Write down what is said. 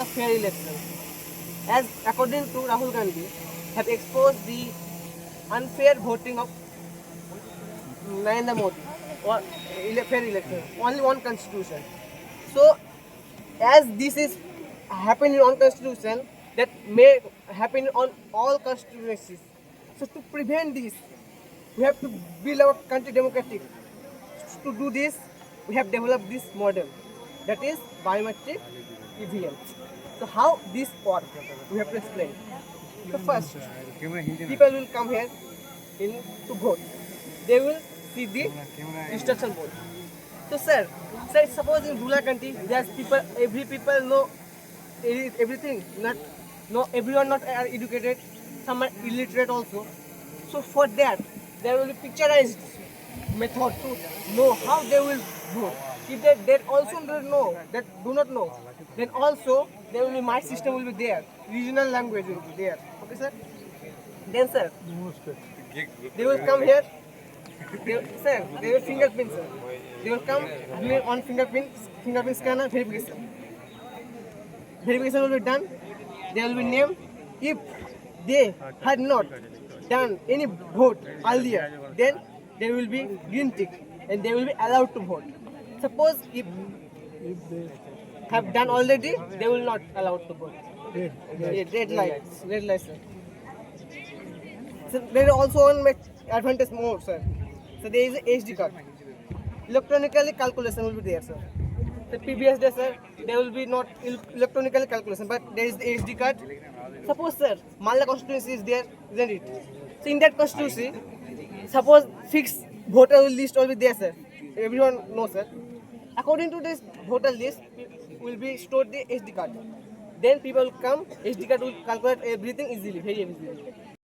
a fair election. As according to Rahul Gandhi, have exposed the unfair voting of Narendra Modi or fair election. Only one constitution. So, as this is happening on constitution, that may happen on all constituencies. So, to prevent this, we have to build our country democratic. To do this, we have developed this model, that is biometric EVM. So how this works, we have to explain. So first, people will come here to vote. They will see the instruction board. So sir, suppose in rural country, there's people, every people know everything. Everyone not are educated. Some are illiterate also. So for that, there will be picturized method to know how they will vote. If they also don't know, that do not know, then also there will be my system will be there. Regional language will be there. Okay, sir. Then, sir, they will come here. They will fingerprint, sir. They will come on fingerprint scanner verification. Verification will be done. There will be name. If they had not done any vote earlier, then there will be green tick and they will be allowed to vote. Suppose if they have done already, they will not allowed to vote. Red light, sir. So there is also one advantage more, sir. So there is a HD card. Electronically calculation will be there, sir. The previous day, sir, there will be not electronically calculation, but there is the HD card. Suppose, sir, Malda constituency is there, isn't it? So in that constituency, suppose fixed voter list will be there, sir. Everyone knows, sir. According to this voter list, will be stored the SD card. Then people will come, SD card will calculate everything easily, very easily.